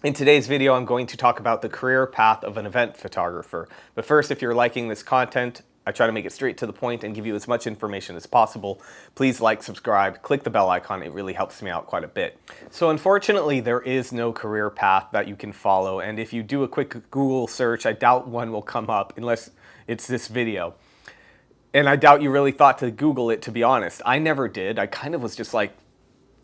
In today's video, I'm going to talk about the career path of an event photographer. But first, if you're liking this content, I try to make it straight to the point and give you as much information as possible. Please like, subscribe, click the bell icon. It really helps me out quite a bit. So unfortunately, there is no career path that you can follow. And if you do a quick Google search, I doubt one will come up unless it's this video. And I doubt you really thought to Google it, to be honest. I never did. I kind of was just like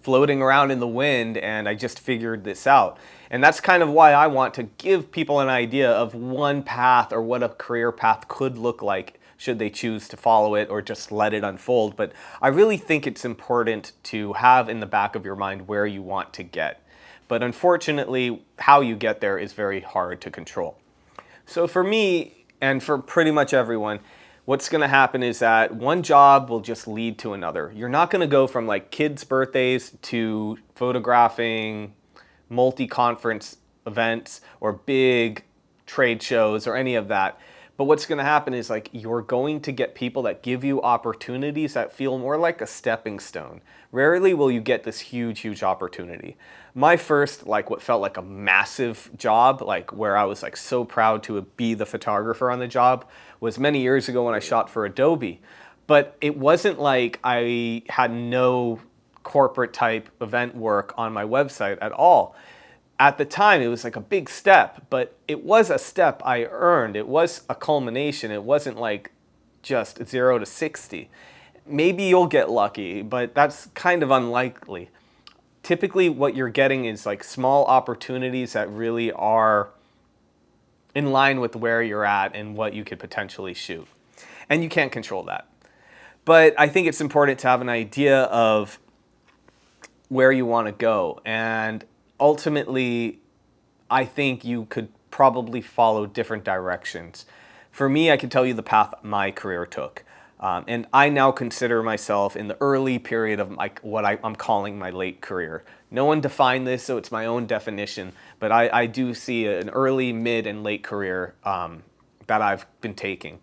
floating around in the wind, and I just figured this out. And that's kind of why I want to give people an idea of one path or what a career path could look like should they choose to follow it or just let it unfold. But I really think it's important to have in the back of your mind where you want to get. But unfortunately, how you get there is very hard to control. So for me, and for pretty much everyone, what's going to happen is that one job will just lead to another. You're not going to go from like kids' birthdays to photographing multi-conference events or big trade shows or any of that. But what's going to happen is like you're going to get people that give you opportunities that feel more like a stepping stone. Rarely will you get this huge opportunity. My first, like what felt like a massive job, like where I was like so proud to be the photographer on the job, was many years ago when I shot for Adobe. But it wasn't like I had no corporate type event work on my website at all. At the time, it was like a big step, but it was a step I earned. It was a culmination. It wasn't like just 0 to 60. Maybe you'll get lucky, but that's kind of unlikely. Typically, what you're getting is like small opportunities that really are in line with where you're at and what you could potentially shoot. And you can't control that. But I think it's important to have an idea of where you want to go. And ultimately, I think you could probably follow different directions. For me, I can tell you the path my career took. And I now consider myself in the early period of what I'm calling my late career. No one defined this, so it's my own definition. But I do see an early, mid, and late career that I've been taking.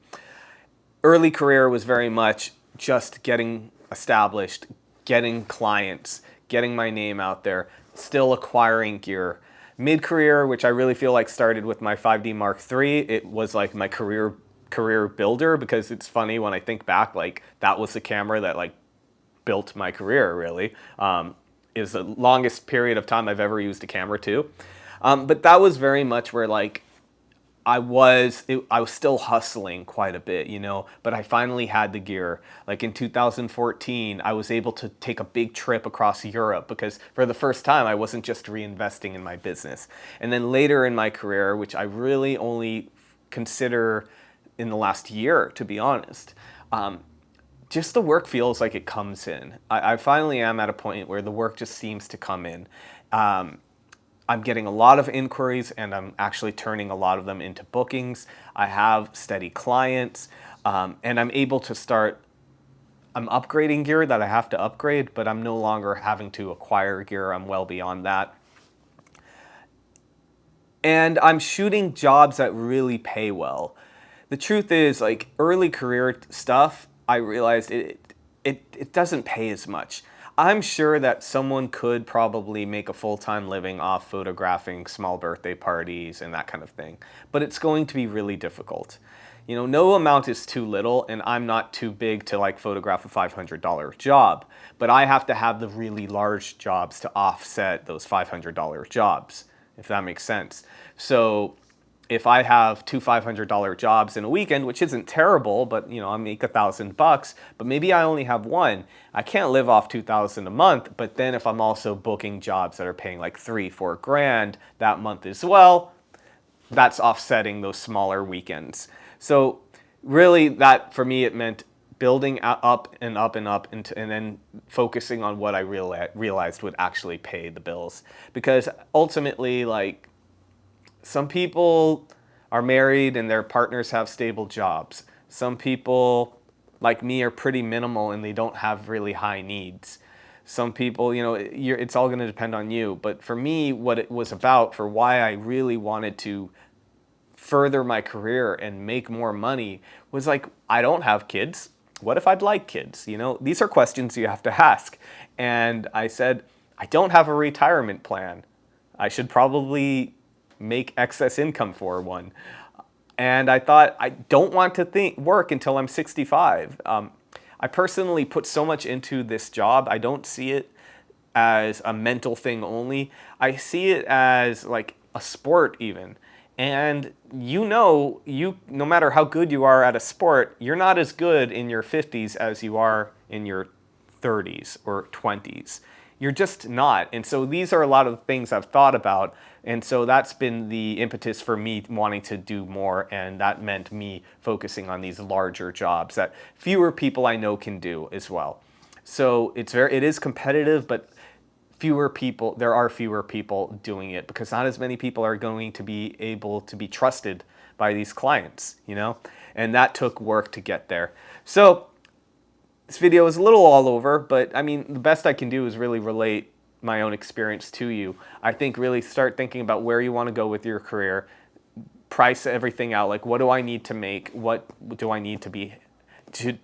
Early career was very much just getting established, getting clients, getting my name out there, still acquiring gear. Mid-career, which I really feel like started with my 5D Mark III, it was like my career builder, because it's funny when I think back, like that was the camera that like built my career really. Is the longest period of time I've ever used a camera too. But that was very much where like I was still hustling quite a bit, you know, but I finally had the gear. Like in 2014, I was able to take a big trip across Europe because for the first time, I wasn't just reinvesting in my business. And then later in my career, which I really only consider in the last year, to be honest, just the work feels like it comes in. I finally am at a point where the work just seems to come in. I'm getting a lot of inquiries and I'm actually turning a lot of them into bookings. I have steady clients and I'm able to start, I'm upgrading gear that I have to upgrade, but I'm no longer having to acquire gear. I'm well beyond that. And I'm shooting jobs that really pay well. The truth is, like early career stuff, I realized it doesn't pay as much. I'm sure that someone could probably make a full-time living off photographing small birthday parties and that kind of thing, but it's going to be really difficult. You know, no amount is too little, and I'm not too big to like photograph a $500 job, but I have to have the really large jobs to offset those $500 jobs, if that makes sense. So if I have two $500 jobs in a weekend, which isn't terrible, but you know, I make $1,000, but maybe I only have one, I can't live off $2,000 a month. But then if I'm also booking jobs that are paying like $3-4 grand that month as well, that's offsetting those smaller weekends. So really that for me, it meant building up and up and up and then focusing on what I realized would actually pay the bills. Because ultimately, like, some people are married and their partners have stable jobs. Some people, like me, are pretty minimal and they don't have really high needs. Some people, you know, it's all going to depend on you. But for me, what it was about, for why I really wanted to further my career and make more money, was like, I don't have kids. What if I'd like kids? You know, these are questions you have to ask. And I said, I don't have a retirement plan. I should probably make excess income for one. And I thought, I don't want to work until I'm 65. I personally put so much into this job. I don't see it as a mental thing only. I see it as like a sport even. And no matter how good you are at a sport, you're not as good in your 50s as you are in your 30s or 20s. You're just not. And so these are a lot of the things I've thought about. And so that's been the impetus for me wanting to do more. And that meant me focusing on these larger jobs that fewer people I know can do as well. So it is competitive, but there are fewer people doing it because not as many people are going to be able to be trusted by these clients, and that took work to get there. So this video is a little all over, but I mean, the best I can do is really relate my own experience to you. I think really start thinking about where you want to go with your career, price everything out, like what do I need to make, what do I need to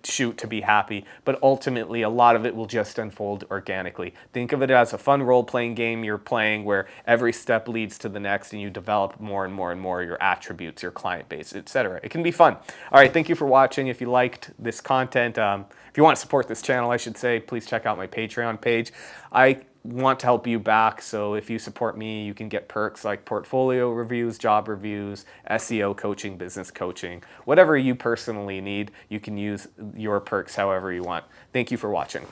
shoot to be happy, but ultimately a lot of it will just unfold organically. Think of it as a fun role-playing game you're playing where every step leads to the next and you develop more and more and more your attributes, your client base, etc. It can be fun. All right, thank you for watching. If you liked this content, if you want to support this channel, I should say, please check out my Patreon page. I want to help you back, so if you support me, you can get perks like portfolio reviews, job reviews, SEO coaching, business coaching, whatever you personally need. You can use your perks however you want. Thank you for watching.